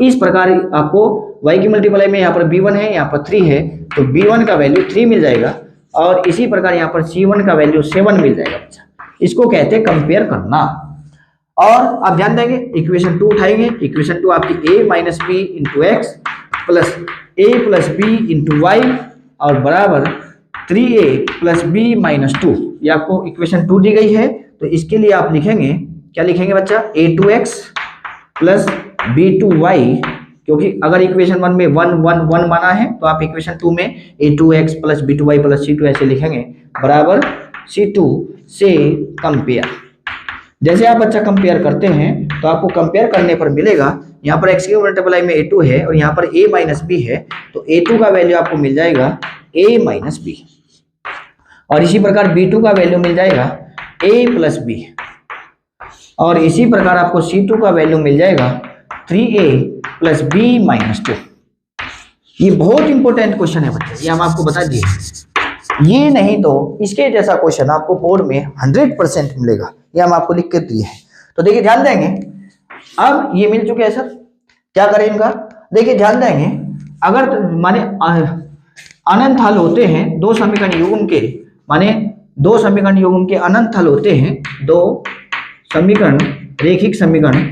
इस प्रकार आपको y की मल्टीप्लाई में यहाँ पर b1 है, यहाँ पर 3 है, तो b1 का वैल्यू 3 मिल जाएगा। और इसी प्रकार यहाँ पर c1 का वैल्यू 7 मिल जाएगा बच्चा। इसको कहते हैं कंपेयर करना। और आप ध्यान देंगे, इक्वेशन 2 उठाएंगे, इक्वेशन 2 आपकी a minus B into X plus a plus B into Y और बराबर 3a प्लस बी माइनस 2। ये आपको इक्वेशन 2 दी गई है, तो इसके लिए आप लिखेंगे, क्या लिखेंगे बच्चा, a2x प्लस b2y, क्योंकि अगर इक्वेशन 1 में 1 1 1 माना है तो आप इक्वेशन 2 में a2x plus b2y plus c2 ऐसे लिखेंगे, बराबर c2 से कंपेयर। जैसे आप बच्चा कंपेयर करते हैं तो आपको कंपेयर करने पर मिलेगा, यहाँ पर x की मल्टीप्लाई में a2 है और यहाँ पर a माइनस बी है, तो a2 का वैल्यू आपको मिल जाएगा a माइनस बी, और इसी प्रकार b2 का वैल्यू मिल जाएगा a प्लस बी, और इसी प्रकार आपको c2 का वैल्यू मिल जाएगा 3a प्लस बी माइनस 2। ये बहुत इंपॉर्टेंट क्वेश्चन है बच्चे, ये हम आपको बता दिए। ये नहीं तो इसके जैसा क्वेश्चन आपको बोर्ड में 100% मिलेगा, ये हम आपको लिख के दिए हैं। तो देखिए ध्यान देंगे, अब ये मिल चुके हैं सर, क्या करें इनका, देखिए ध्यान देंगे, अगर माने अनंत हल होते हैं दो समीकरण युग्म के, माने दो समीकरण युग्म के अनंत हल होते हैं, दो समीकरण रेखिक समीकरण,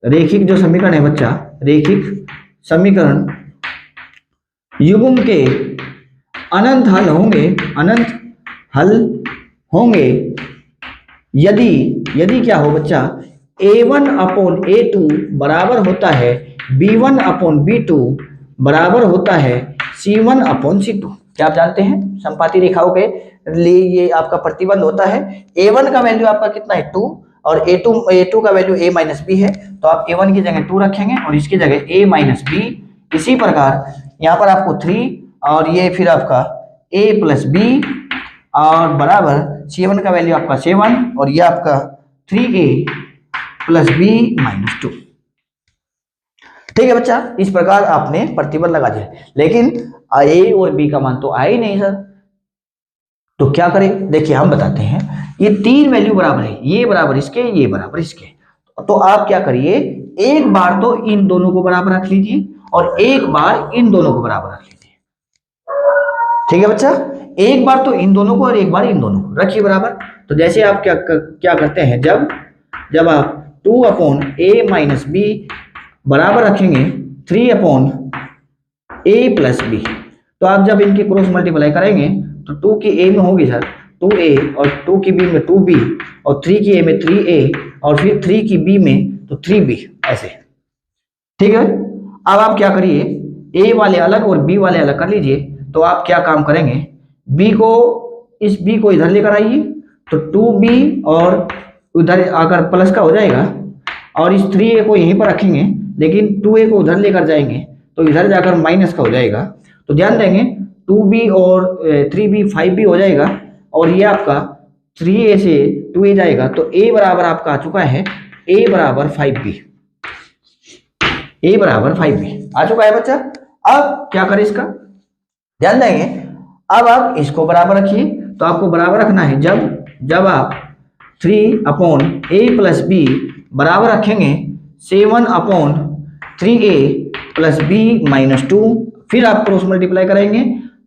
रेखिक जो समीकरण है बच्चा, रेखिक समीकरण युग्म के अनंत हल होंगे, अनंत हल होंगे यदि क्या हो बच्चा, a1 अपॉन a2 बराबर होता है b1 अपॉन b2 बराबर होता है c1 अपॉन c2। क्या आप जानते हैं, संपाती रेखाओं के लिए ये आपका प्रतिबंध होता है। a1 का वैल्यू आपका कितना है 2, और a2 का वैल्यू a माइनस बी है, तो आप a1 की जगह 2 रखेंगे और इसकी जगह a माइनस बी। इसी प्रकार यहाँ पर आपको 3 और ये फिर आपका a प्लस बी और बराबर c1 का वैल्यू आपका 7 और ये आपका 3a प्लस बी माइनस 2। ठीक है बच्चा, इस प्रकार आपने प्रतिबंध लगा दिया, लेकिन a और b का मान तो आया ही नहीं सर, तो क्या करें, देखिए हम बताते हैं। ये तीन वैल्यू बराबर है, ये बराबर इसके, ये बराबर इसके, तो आप क्या करिए, एक बार तो इन दोनों को बराबर रख लीजिए और एक बार इन दोनों को बराबर रख लीजिए। ठीक है बच्चा, एक बार तो इन दोनों को और एक बार इन दोनों को रखिए बराबर। तो जैसे आप क्या करते हैं, जब आप 2 अपॉन a माइनस बी बराबर रखेंगे 3 अपॉन a प्लस बी, तो आप जब इनकी क्रॉस मल्टीप्लाई करेंगे तो 2 की a में होगी सर 2a और 2 की b में 2b और 3 की a में 3a और फिर 3 की b में तो 3b, ऐसे। ठीक है, अब आप क्या करिए, a वाले अलग और b वाले अलग कर लीजिए। तो आप क्या काम करेंगे, इस b को इधर लेकर आइए, तो 2b और उधर आकर प्लस का हो जाएगा, और इस 3a को यहीं पर रखेंगे, लेकिन 2a को उधर लेकर जाएंगे तो इधर जाकर माइनस का हो जाएगा। तो ध्यान देंगे 2b और 3b 5b हो जाएगा, और ये आपका 3a से 2a जाएगा, तो a बराबर आपका आ चुका है a बराबर 5b, a बराबर 5b आ चुका है बच्चा। अब क्या करें इसका, ध्यान देंगे, अब आप इसको बराबर रखिए। तो आपको बराबर रखना है, जब आप 3 अपॉन a प्लस बी बराबर रखेंगे 7 upon 3a plus B minus 2, फिर आप क्रॉस मल्टीप्लाई करेंगे,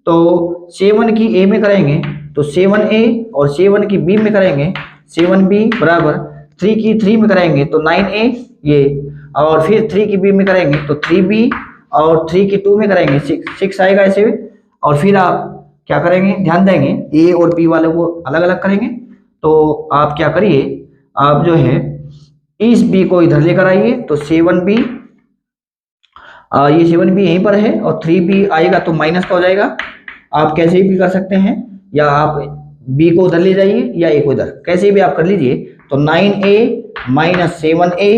तो 7 की a में करेंगे तो 7a और 7 की b में करेंगे 7b बराबर 3 की 3 में करेंगे तो 9a ये, और फिर 3 की b में करेंगे तो 3b और 3 की 2 में करेंगे 6 आएगा ऐसे। और फिर आप क्या करेंगे, ध्यान देंगे a और b वाले को अलग अलग करेंगे। तो आप क्या करिए, आप जो है इस b को इधर लेकर आइए, तो 7b ये 7b यहीं पर है और 3b आएगा तो माइनस का हो जाएगा। आप कैसे भी कर सकते हैं, या आप b को उधर ले जाइए या a को इधर, कैसे भी आप कर लीजिए। तो 9a माइनस 7a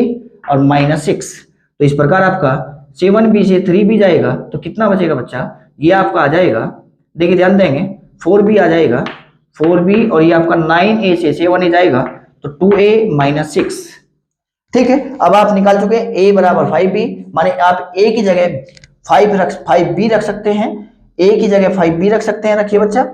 और माइनस 6, तो इस प्रकार आपका 7b से 3b जाएगा तो कितना बचेगा बच्चा, ये आपका आ जाएगा, देखिए ध्यान देंगे 4b आ जाएगा 4b, और ये आपका 9a से 7a जाएगा तो 2a माइनस 6। ठीक है, अब आप निकाल चुके a बराबर 5b, माने आप a की जगह 5b रख सकते हैं, a की जगह 5b रख सकते हैं, रखिए बच्चा।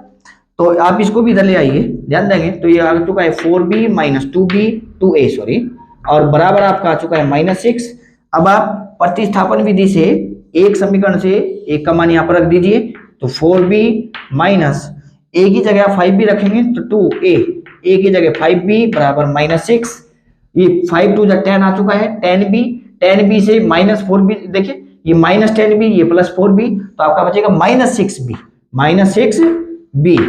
तो आप इसको भी इधर ले आइए, ध्यान देंगे तो ये आ चुका है 4b minus 2b 2a sorry, और बराबर आपका आ चुका है -6। अब आप प्रतिस्थापन विधि से एक समीकरण से एक का मान यहाँ पर रख दीजिए, तो 4b माइनस a की जगह 5b रखेंगे तो 2a, a की जगह 5b बराबर -6, ये 5 2 10 आ चुका है 10b से -4b, देखिए ये -10b ये +4b, तो आपका बचेगा -6b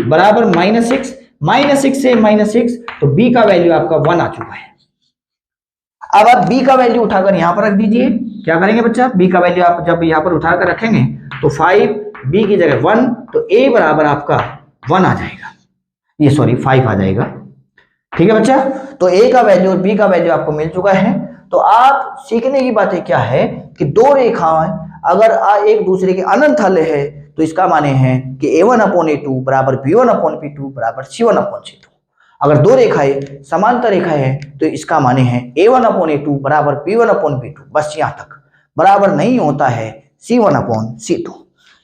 बराबर -6 से -6, तो b का वैल्यू आपका 1 आ चुका है। अब आप b का वैल्यू उठाकर यहां पर रख दीजिए, क्या करेंगे बच्चा, b का वैल्यू आप जब यहां पर उठाकर रखेंगे तो 5b की जगह 1, तो a बराबर आपका 1 आ जाएगा, ये सॉरी 5 आ जाएगा, ठीक है बच्चा। तो a का वैल्यू और b का वैल्यू आपको मिल चुका है। तो आप सीखने की बातें क्या है कि दो रेखाएं अगर एक दूसरे के अनंत हल है तो इसका माने है कि a1/a2 बराबर b1/b2 बराबर c1/c2। अगर दो रेखाएं समांतर रेखाएं है तो इसका माने है a1/a2 बराबर b1/b2, बस यहां तक, बराबर नहीं होता है c1/c2।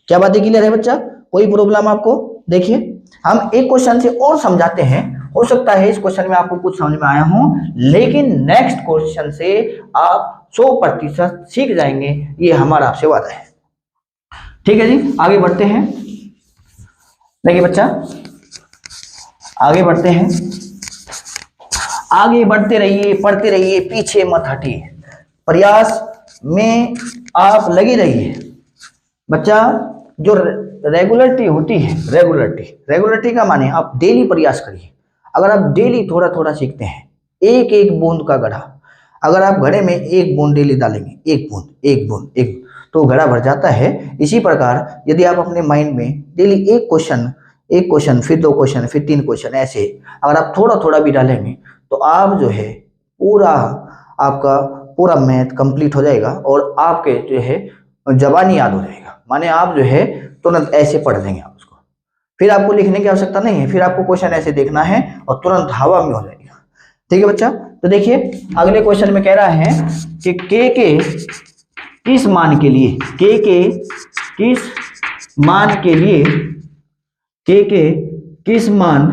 क्या बातें क्लियर है बच्चा, कोई प्रॉब्लम आपको? देखिए हम एक क्वेश्चन से और समझाते हैं, हो सकता है इस क्वेश्चन में आपको कुछ समझ में आया हो, लेकिन नेक्स्ट क्वेश्चन से आप 100% सीख जाएंगे, ये हमारा आपसे वादा है, ठीक है जी। आगे बढ़ते हैं, देखिए बच्चा आगे बढ़ते हैं, आगे बढ़ते रहिए, पढ़ते रहिए, पीछे मत हटिए, प्रयास में आप लगे रहिए बच्चा। जो रेगुलरिटी होती है, रेगुलरिटी का माने आप डेली प्रयास करिए। अगर आप डेली थोड़ा थोड़ा सीखते हैं, एक एक बूंद का घड़ा, अगर आप घड़े में एक बूंद डेली डालेंगे, एक बूंद तो घड़ा भर जाता है। इसी प्रकार यदि आप अपने माइंड में डेली एक क्वेश्चन फिर 2 क्वेश्चन फिर 3 क्वेश्चन ऐसे अगर आप थोड़ा थोड़ा भी डालेंगे तो आप जो है आपका पूरा मैथ कंप्लीट हो जाएगा और आपके जो है जबानी याद हो जाएगा, माने आप जो है तुरंत ऐसे पढ़ देंगे आप उसको, फिर आपको लिखने की आवश्यकता नहीं है, फिर आपको क्वेश्चन ऐसे देखना है और तुरंत हवा में हो जाएगा, ठीक है बच्चा। तो देखिए अगले क्वेश्चन में कह रहा है कि k के किस मान के लिए, k के किस मान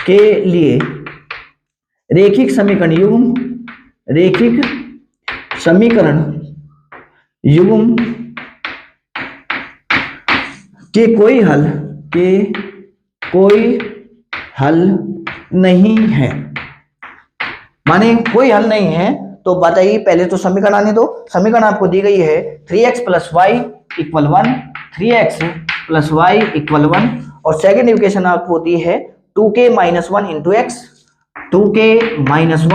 के लिए रैखिक समीकरण युग्म के कोई हल नहीं है, माने कोई हल नहीं है। तो बताइए, पहले तो समीकरण आने दो। समीकरण आपको दी गई है 3x + y = 1, 3x + y = 1, और सेकेंड इक्वेशन आपको दी है 2k - 1 × x, 2k - 1 ×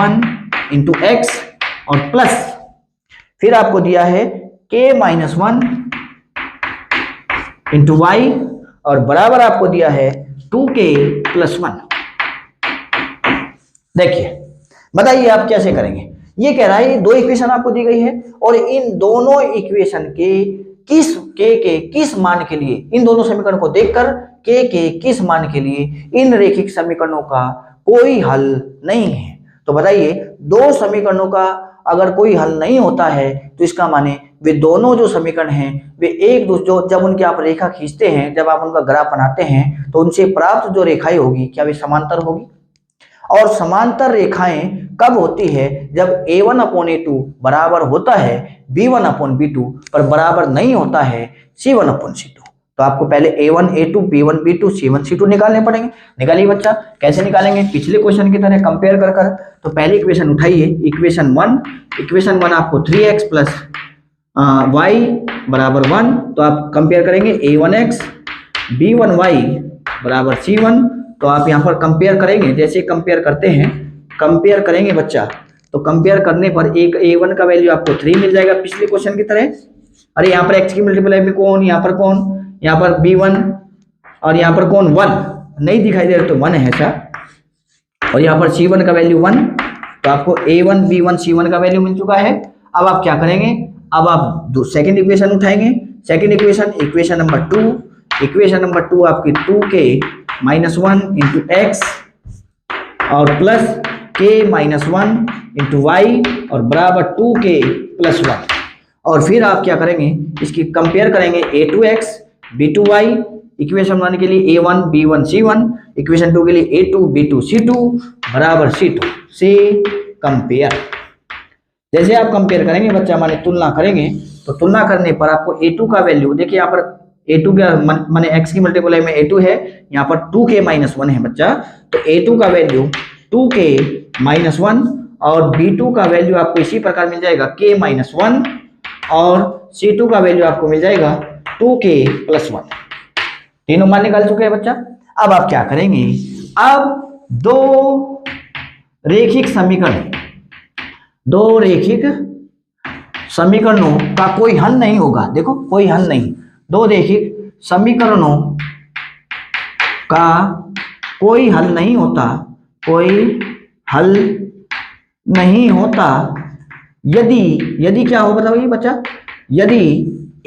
x, और प्लस फिर आपको दिया है k - 1 × y, और बराबर आपको दिया है 2k + 1। देखिए बताइए आप कैसे करेंगे। ये कह रहा है ये दो इक्वेशन आपको दी गई है और इन दोनों इक्वेशन के किस मान के लिए, इन दोनों समीकरण को देखकर के किस मान के लिए इन रैखिक समीकरणों का कोई हल नहीं है। तो बताइए दो समीकरणों का अगर कोई हल नहीं होता है तो इसका माने वे दोनों जो समीकरण हैं वे एक दूसरे, जब उनकी आप रेखा खींचते हैं, जब आप उनका ग्राफ बनाते हैं तो उनसे प्राप्त जो रेखाएं होगी क्या वे समांतर होगी। और समांतर रेखाएं कब होती है, जब a1/a2 बराबर होता है b1/b2 पर बराबर नहीं होता है c1/c2। तो आपको पहले a1 a2 b1 b2 c1 c2 निकालने पड़ेंगे। निकालिए बच्चा, कैसे निकालेंगे, पिछले क्वेश्चन की तरह कंपेयर कर। तो पहले इक्वेशन उठाइए, इक्वेशन 1 आपको 3x + y = 1, तो आप कंपेयर करेंगे a1x b1y = c1। तो आप यहाँ पर कंपेयर करेंगे, जैसे कंपेयर करते हैं, कंपेयर करेंगे बच्चा, तो कंपेयर करने पर एक a1 का वैल्यू आपको 3 मिल जाएगा पिछले क्वेश्चन की तरह। अरे यहाँ पर x की मल्टीप्लाई में कौन, यहाँ पर कौन, यहाँ पर b1 और यहाँ पर कौन 1 नहीं दिखाई दे रहा तो 1 है ऐसा, और यहाँ पर c1 का वैल्यू 1, तो आपको a1 b1 c1 का वैल्यू मिल चुका है। अब आप क्या करेंगे, अब आप सेकेंड इक्वेशन उठाएंगे। सेकेंड इक्वेशन नंबर 2 आपकी 2k - 1 × x और प्लस k - 1 × y और बराबर 2k + 1, और फिर आप क्या करेंगे, इसकी कंपेयर करेंगे a2x b2y, इक्वेशन 1 के लिए a1 b1 c1, इक्वेशन 2 के लिए A2 B2 C2 बराबर C2 से कंपेयर। जैसे आप कंपेयर करेंगे बच्चा, माने तुलना करेंगे, तो तुलना करने पर आपको A2 का वैल्यू देखिए, यहाँ पर A2 का माने x की मल्टीप्लाई में A2 है, यहाँ पर 2k माइनस 1 है बच्चा, तो A2 का वैल्यू 2k माइनस 1 और B2 का वैल्यू आपको इसी प्रकार मिल जाएगा k माइनस 1 और C2 का वैल्यू आपको मिल जाएगा 2k प्लस 1। तीनों मान निकाल चुके हैं बच्चा। अब आप क्या करेंगे, अब दो रेखिक समीकरणों का कोई हल नहीं होगा। देखो कोई हल नहीं, दो रेखिक समीकरणों का कोई हल नहीं होता, कोई हल नहीं होता यदि क्या हो बताओ ये बच्चा, यदि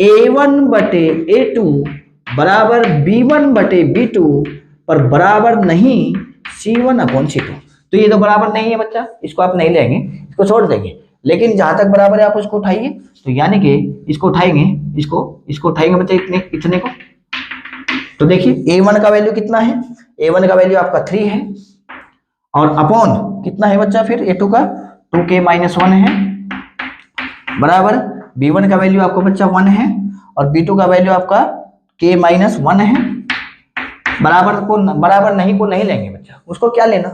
A1 बटे A2 बराबर B1 बटे B2 पर बराबर नहीं C1 अपॉन C2। तो ये तो बराबर नहीं है बच्चा, इसको आप नहीं लेंगे, इसको छोड़ देंगे, लेकिन जहां तक बराबर है आप उसको उठाइए। तो यानी कि इसको उठाएंगे, इसको उठाएंगे बच्चा, इतने को। तो देखिए A1 का वैल्यू कितना है, A1 का वैल्यू आपका 3 है और अपॉन कितना है बच्चा फिर A2 का 2k माइनस 1 है, बराबर B1 का वैल्यू आपको बच्चा 1 है और B2 का वैल्यू आपका k माइनस 1 है। बराबर नहीं को नहीं लेंगे बच्चा, उसको क्या लेना,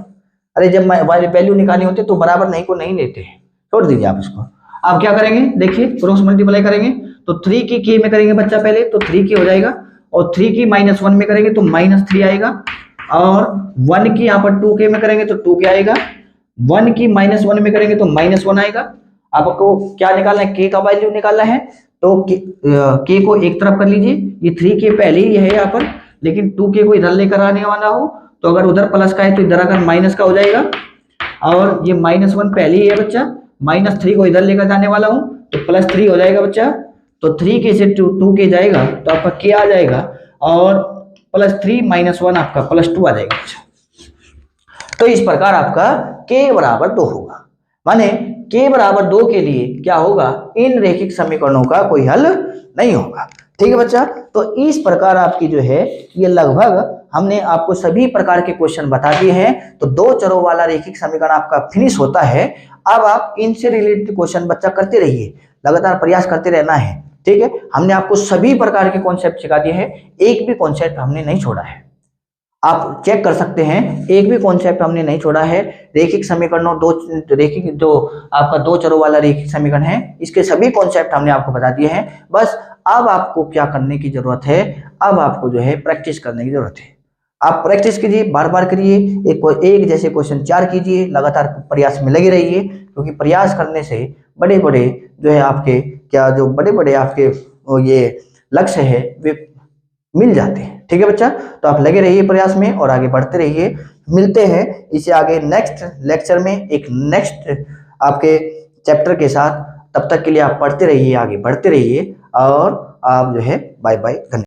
अरे जब वैल्यू निकालनी होती है तो बराबर नहीं को नहीं लेते हैं, छोड़ दीजिए आप इसको। आप क्या करेंगे, देखिए क्रॉस मल्टीप्लाई करेंगे तो 3 की k में करेंगे बच्चा पहले, तो 3k हो जाएगा और 3 की माइनस 1 में करेंगे तो माइनस 3 आएगा और 1 की यहाँ पर 2k में करेंगे तो 2k आएगा, 1 की माइनस 1 में करेंगे तो माइनस 1 आएगा। आपको क्या निकालना है, k का वैल्यू निकालना है, तो k को एक तरफ कर लीजिए, ये 3k पहले ही है यहाँ पर, लेकिन 2k को इधर लेकर आने वाला हो तो अगर उधर प्लस का है तो इधर अगर माइनस का हो जाएगा, और ये माइनस 1 पहले ही है बच्चा, माइनस 3 को इधर लेकर जाने वाला हूं तो प्लस 3 हो जाएगा बच्चा। तो 3k से 2k जाएगा तो आपका k आ जाएगा और प्लस 3 माइनस 1 आपका प्लस 2 आ जाएगा बच्चा। तो इस प्रकार आपका k बराबर 2 होगा, माने k बराबर 2 के लिए क्या होगा, इन रैखिक समीकरणों का कोई हल नहीं होगा। ठीक है बच्चा, तो इस प्रकार आपकी जो है ये लगभग हमने आपको सभी प्रकार के क्वेश्चन बता दिए हैं। तो दो चरों वाला रैखिक समीकरण आपका फिनिश होता है। अब आप इनसे रिलेटेड क्वेश्चन बच्चा करते रहिए, लगातार प्रयास करते रहना है। ठीक है, हमने आपको सभी प्रकार के कॉन्सेप्ट सिखा दिए हैं, एक भी कॉन्सेप्ट हमने नहीं छोड़ा है। आप चेक कर सकते हैं, एक भी कॉन्सेप्ट हमने नहीं छोड़ा है। रैखिक समीकरणों जो आपका दो चरों वाला रैखिक समीकरण है, इसके सभी कॉन्सेप्ट हमने आपको बता दिए हैं। बस अब आपको क्या करने की जरूरत है, अब आपको जो है प्रैक्टिस करने की जरूरत है। आप प्रैक्टिस कीजिए, बार बार करिए, एक जैसे क्वेश्चन 4 कीजिए, लगातार प्रयास में लगे रहिए, क्योंकि प्रयास करने से बड़े बड़े जो है आपके जो बड़े बड़े आपके ये लक्ष्य है वे मिल जाते हैं। ठीक है बच्चा, तो आप लगे रहिए प्रयास में और आगे बढ़ते रहिए। मिलते हैं इसे आगे नेक्स्ट लेक्चर में एक नेक्स्ट आपके चैप्टर के साथ। तब तक के लिए आप पढ़ते रहिए, आगे बढ़ते रहिए और आप जो है बाय बाय।